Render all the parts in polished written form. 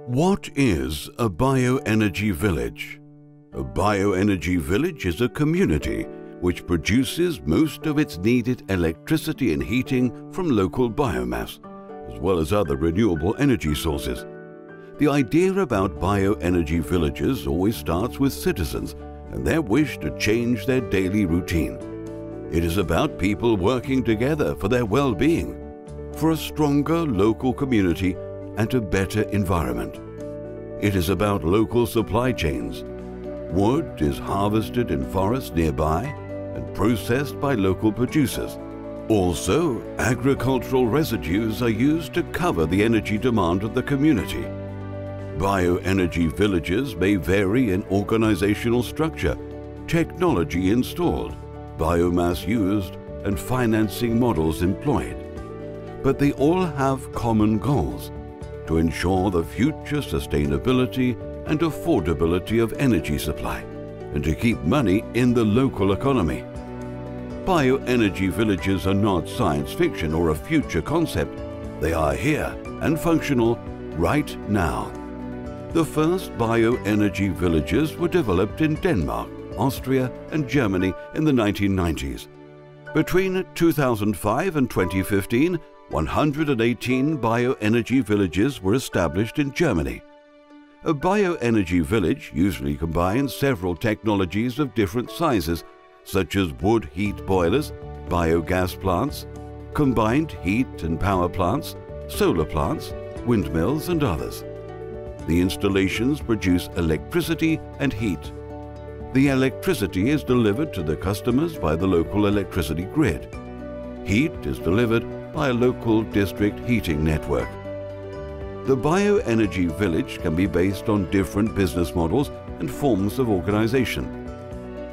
What is a bioenergy village? A bioenergy village is a community which produces most of its needed electricity and heating from local biomass, as well as other renewable energy sources. The idea about bioenergy villages always starts with citizens and their wish to change their daily routine. It is about people working together for their well-being, for a stronger local community and a better environment. It is about local supply chains. Wood is harvested in forests nearby and processed by local producers. Also, agricultural residues are used to cover the energy demand of the community. Bioenergy villages may vary in organizational structure, technology installed, biomass used, and financing models employed. But they all have common goals: to ensure the future sustainability and affordability of energy supply, and to keep money in the local economy. Bioenergy villages are not science fiction or a future concept. They are here and functional right now. The first bioenergy villages were developed in Denmark, Austria, and Germany in the 1990s. Between 2005 and 2015, 118 bioenergy villages were established in Germany. A bioenergy village usually combines several technologies of different sizes, such as wood heat boilers, biogas plants, combined heat and power plants, solar plants, windmills, and others. The installations produce electricity and heat. The electricity is delivered to the customers by the local electricity grid. Heat is delivered by a local district heating network. The bioenergy village can be based on different business models and forms of organization.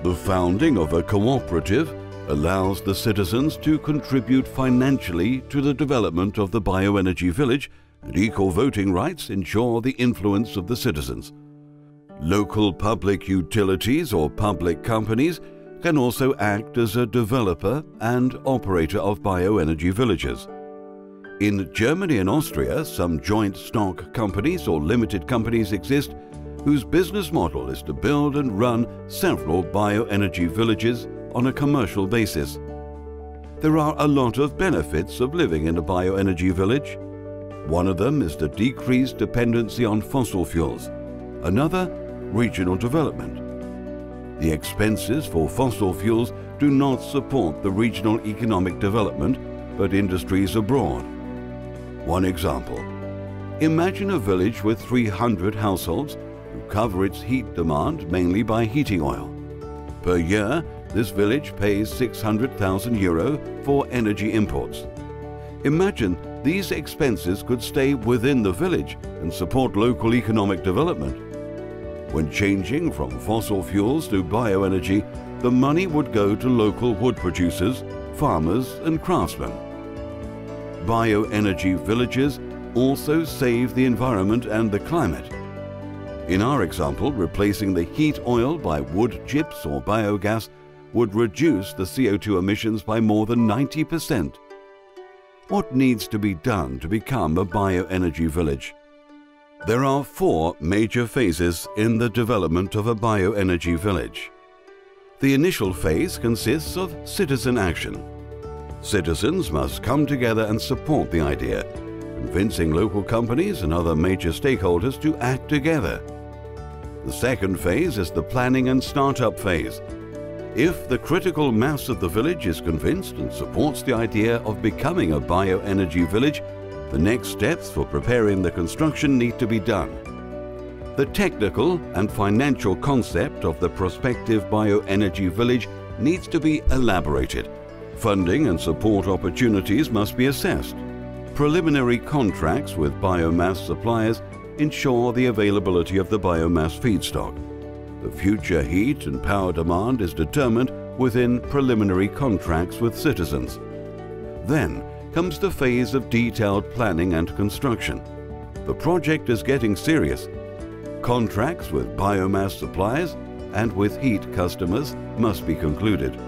The founding of a cooperative allows the citizens to contribute financially to the development of the bioenergy village, and eco-voting rights ensure the influence of the citizens. Local public utilities or public companies can also act as a developer and operator of bioenergy villages. In Germany and Austria, some joint stock companies or limited companies exist whose business model is to build and run several bioenergy villages on a commercial basis. There are a lot of benefits of living in a bioenergy village. One of them is the decreased dependency on fossil fuels. Another, regional development. The expenses for fossil fuels do not support the regional economic development, but industries abroad. One example: imagine a village with 300 households who cover its heat demand mainly by heating oil. Per year, this village pays €600,000 for energy imports. Imagine these expenses could stay within the village and support local economic development. When changing from fossil fuels to bioenergy, the money would go to local wood producers, farmers, and craftsmen. Bioenergy villages also save the environment and the climate. In our example, replacing the heat oil by wood chips or biogas would reduce the CO2 emissions by more than 90%. What needs to be done to become a bioenergy village? There are 4 major phases in the development of a bioenergy village. The initial phase consists of citizen action. Citizens must come together and support the idea, convincing local companies and other major stakeholders to act together. The second phase is the planning and startup phase. If the critical mass of the village is convinced and supports the idea of becoming a bioenergy village, the next steps for preparing the construction need to be done. The technical and financial concept of the prospective bioenergy village needs to be elaborated. Funding and support opportunities must be assessed. Preliminary contracts with biomass suppliers ensure the availability of the biomass feedstock. The future heat and power demand is determined within preliminary contracts with citizens. Then comes the phase of detailed planning and construction. The project is getting serious. Contracts with biomass suppliers and with heat customers must be concluded.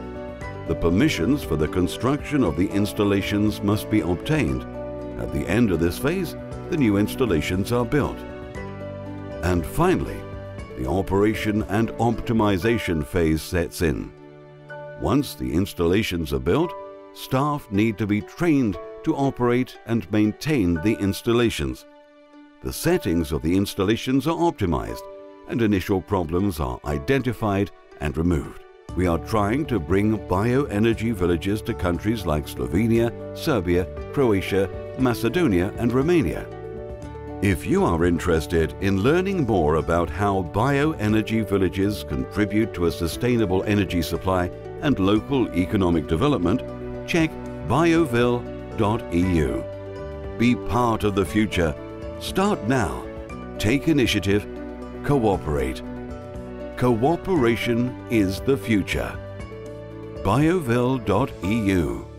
The permissions for the construction of the installations must be obtained. At the end of this phase, the new installations are built. And finally, the operation and optimization phase sets in. Once the installations are built, staff need to be trained to operate and maintain the installations. The settings of the installations are optimized and initial problems are identified and removed. We are trying to bring bioenergy villages to countries like Slovenia, Serbia, Croatia, Macedonia and Romania. If you are interested in learning more about how bioenergy villages contribute to a sustainable energy supply and local economic development, check biovill.eu. Be part of the future. Start now. Take initiative. Cooperate. Cooperation is the future. Biovill.eu